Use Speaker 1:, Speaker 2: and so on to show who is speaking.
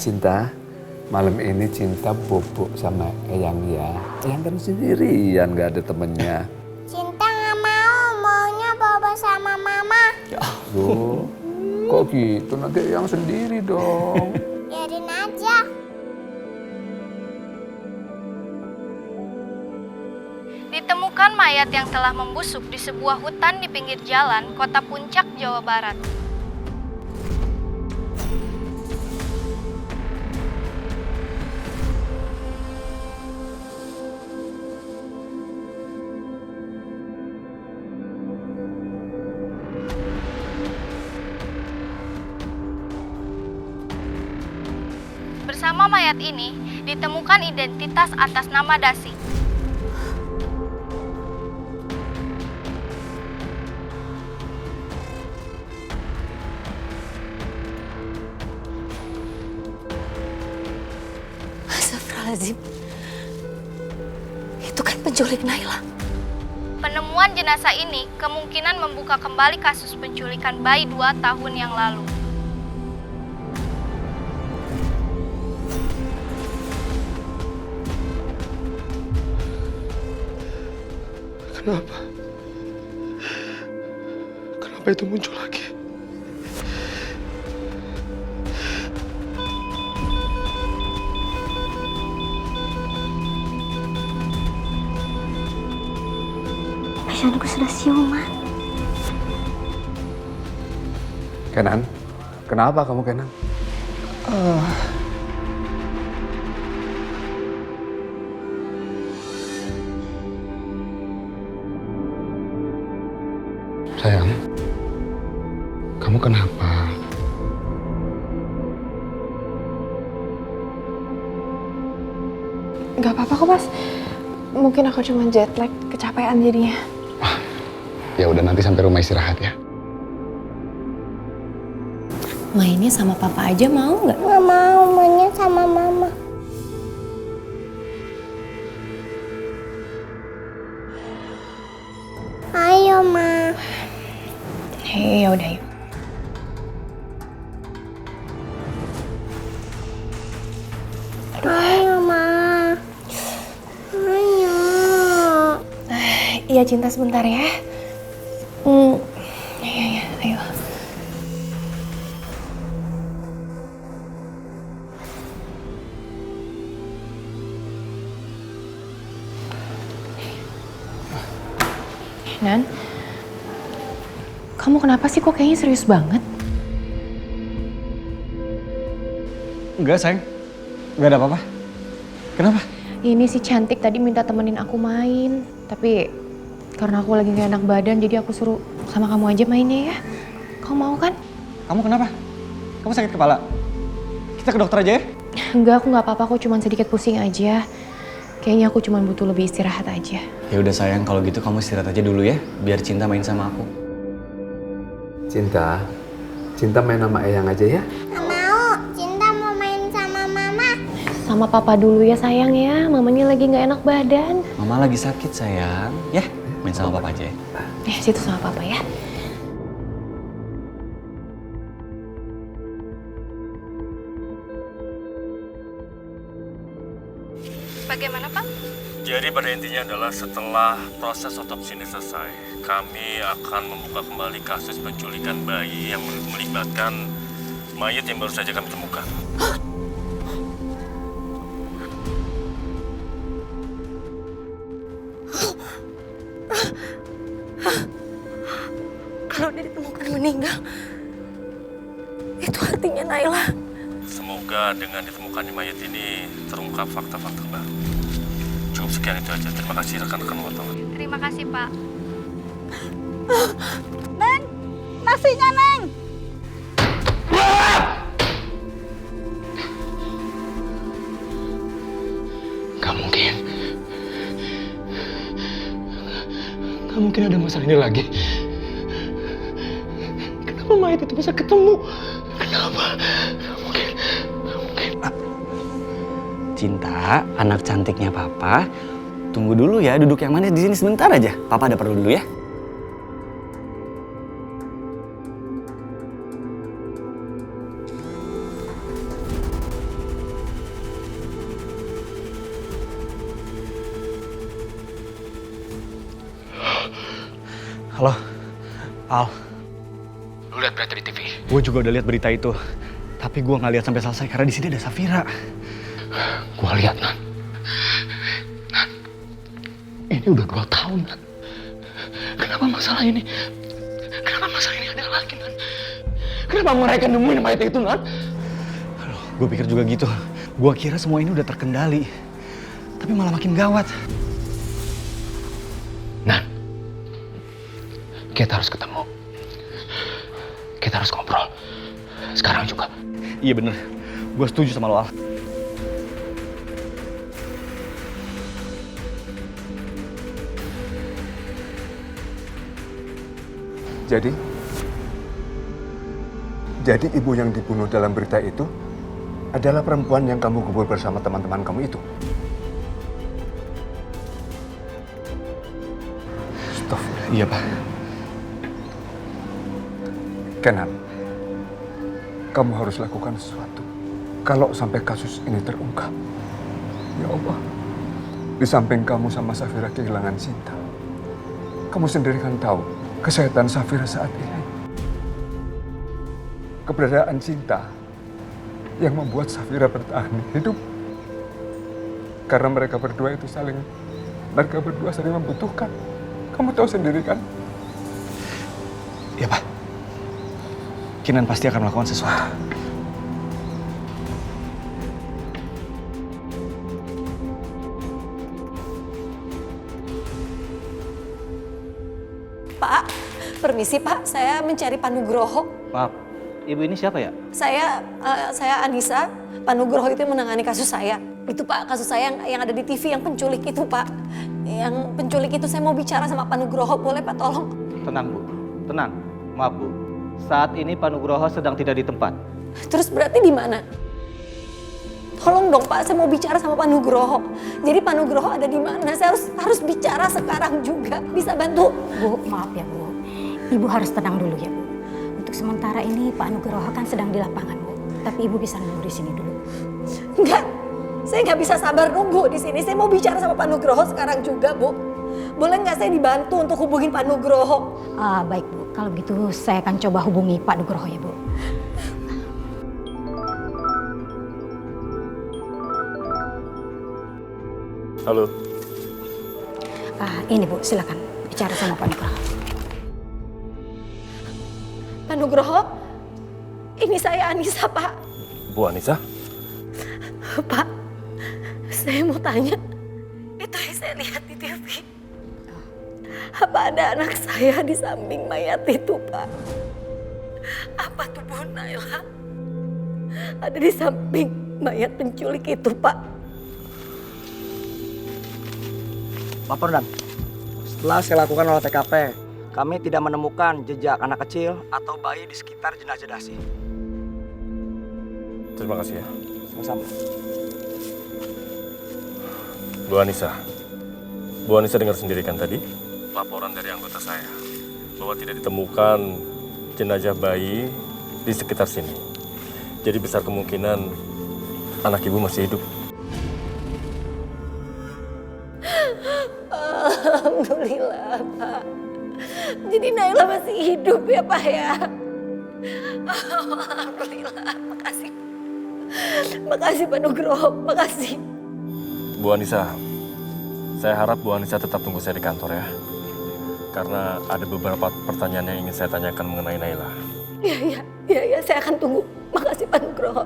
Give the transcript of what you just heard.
Speaker 1: Cinta, malam ini Cinta bobo sama Eyang ya. Eyang kan sendirian, gak ada temennya.
Speaker 2: Cinta nggak mau, maunya bobo sama mama.
Speaker 1: Loh, kok gitu? Nanti Eyang sendiri dong.
Speaker 2: Biarin aja.
Speaker 3: Ditemukan mayat yang telah membusuk di sebuah hutan di pinggir jalan, Kota Puncak, Jawa Barat. Bersama mayat ini, ditemukan identitas atas nama Dasi.
Speaker 4: Astagfirullahaladzim. Itu kan penculik Naila.
Speaker 3: Penemuan jenazah ini kemungkinan membuka kembali kasus penculikan bayi 2 tahun yang lalu.
Speaker 5: Kenapa? Kenapa itu muncul lagi?
Speaker 2: Pasienku sudah siuman.
Speaker 1: Kenan, kenapa kamu Kenan?
Speaker 5: Sayang, kamu kenapa?
Speaker 6: Gak apa-apa kok, Mas. Mungkin aku cuma jet lag, kecapean jadinya.
Speaker 5: Ya udah, nanti sampai rumah istirahat ya.
Speaker 4: Mainnya sama papa aja mau nggak?
Speaker 2: Nggak mau, maunya sama mama. Ayo, Ma.
Speaker 6: Hei, yaudah yuk.
Speaker 2: Ayo, Ma. Ayo.
Speaker 6: Iya, Cinta, sebentar ya. Iya, ayo. Nan, kamu kenapa sih kok kayaknya serius banget?
Speaker 7: Enggak, sayang. Enggak ada apa-apa. Kenapa?
Speaker 6: Ini si Cantik tadi minta temenin aku main, tapi karena aku lagi gak enak badan, jadi aku suruh sama kamu aja mainnya ya. Kamu mau kan?
Speaker 7: Kamu kenapa? Kamu sakit kepala? Kita ke dokter aja ya?
Speaker 6: Enggak, aku gak apa-apa, aku cuma sedikit pusing aja. Kayaknya aku cuma butuh lebih istirahat aja.
Speaker 7: Ya udah sayang, kalau gitu kamu istirahat aja dulu ya, biar Cinta main sama aku.
Speaker 1: Cinta, Cinta main sama Eyang aja ya.
Speaker 2: Nggak mau, Cinta mau main sama mama.
Speaker 6: Sama papa dulu ya sayang ya, mamanya lagi gak enak badan.
Speaker 7: Mama lagi sakit sayang, ya main sama papa aja ya.
Speaker 6: Situ sama papa ya.
Speaker 3: Bagaimana, Pak?
Speaker 8: Jadi pada intinya adalah setelah proses otopsi ini selesai, kami akan membuka kembali kasus penculikan bayi yang melibatkan mayat yang baru saja kami temukan.
Speaker 4: Kalau dia ditemukan meninggal, itu artinya Naila.
Speaker 8: Semoga dengan ditemukannya mayat ini terungkap fakta-fakta baru. Cukup sekian itu aja. Terima kasih rekan-rekan wartawan.
Speaker 3: Terima kasih, Pak.
Speaker 9: Neng, nasinya Neng.
Speaker 5: Gak mungkin. Gak mungkin ada masalah ini lagi. Kenapa mayat itu bisa ketemu? Kenapa? Gak mungkin. Gak mungkin.
Speaker 7: Cinta, anak cantiknya papa, tunggu dulu ya, duduk yang manis di sini sebentar aja. Papa ada perlu dulu ya. Halo, Al.
Speaker 5: Lu lihat berita di TV?
Speaker 7: Gue juga udah lihat berita itu. Tapi gue nggak lihat sampai selesai karena di sini ada Safira.
Speaker 5: Gua lihat, Nan. Nan, ini udah 2 tahun, Nan. Kenapa masalah ini ada lagi, Nan? Kenapa mereka nemuin mayat itu, Nan?
Speaker 7: Aduh, gue pikir juga gitu. Gue kira semua ini udah terkendali. Tapi malah makin gawat.
Speaker 5: Nan, kita harus ketemu. Kita harus ngobrol. Sekarang juga.
Speaker 7: Iya bener, gue setuju sama lo, Al.
Speaker 1: Jadi ibu yang dibunuh dalam berita itu adalah perempuan yang kamu kubur bersama teman-teman kamu itu. Stop.
Speaker 7: Iya, Pak.
Speaker 1: Kenan, kamu harus lakukan sesuatu. Kalau sampai kasus ini terungkap, ya Allah, di samping kamu sama Safira kehilangan Sinta, kamu sendiri kan tahu kesehatan Safira saat ini. Keberadaan Sinta yang membuat Safira bertahan hidup. Karena mereka berdua saling membutuhkan. Kamu tahu sendiri kan?
Speaker 7: Iya, Pak. Kinan pasti akan melakukan sesuatu.
Speaker 4: Pak, permisi Pak, saya mencari Pak Nugroho.
Speaker 10: Maaf, ibu ini siapa ya?
Speaker 4: Saya Anissa. Pak Nugroho itu yang menangani kasus saya. Itu Pak, kasus saya yang ada di TV yang penculik itu Pak. Yang penculik itu saya mau bicara sama Pak Nugroho, boleh Pak tolong?
Speaker 10: Tenang Bu, tenang. Maaf Bu, saat ini Pak Nugroho sedang tidak di tempat.
Speaker 4: Terus berarti di mana? Tolong dong Pak, saya mau bicara sama Pak Nugroho. Jadi Pak Nugroho ada di mana? Saya harus bicara sekarang juga. Bisa bantu?
Speaker 11: Bu, maaf ya Bu. Ibu harus tenang dulu ya Bu. Untuk sementara ini Pak Nugroho kan sedang di lapangan Bu. Tapi Ibu bisa nunggu di sini dulu.
Speaker 4: Enggak, saya nggak bisa sabar nunggu di sini. Saya mau bicara sama Pak Nugroho sekarang juga Bu. Boleh nggak saya dibantu untuk hubungin Pak Nugroho?
Speaker 11: Baik Bu, kalau begitu saya akan coba hubungi Pak Nugroho ya Bu.
Speaker 8: Halo.
Speaker 11: Ini Bu, silakan bicara sama Pak Nugroho.
Speaker 4: Pak Nugroho, ini saya Anissa Pak.
Speaker 8: Bu Anissa?
Speaker 4: Pak, saya mau tanya, itu yang saya lihat di TV. Apa ada anak saya di samping mayat itu, Pak? Apa tubuh Naila ada di samping mayat penculik itu, Pak?
Speaker 10: Lapor Dan, setelah saya lakukan olah TKP, kami tidak menemukan jejak anak kecil atau bayi di sekitar jenazah Dasi.
Speaker 8: Terima kasih ya.
Speaker 10: Sama-sama.
Speaker 8: Bu Anissa dengar sendiri kan tadi laporan dari anggota saya bahwa tidak ditemukan jenazah bayi di sekitar sini. Jadi besar kemungkinan anak ibu masih hidup.
Speaker 4: Alhamdulillah, Pak. Jadi Naila masih hidup ya, Pak ya? Alhamdulillah, makasih. Makasih Pak Nugroho, makasih.
Speaker 8: Bu Anissa, saya harap Bu Anissa tetap tunggu saya di kantor ya. Karena ada beberapa pertanyaan yang ingin saya tanyakan mengenai Naila.
Speaker 4: Iya, saya akan tunggu. Makasih Pak Nugroho.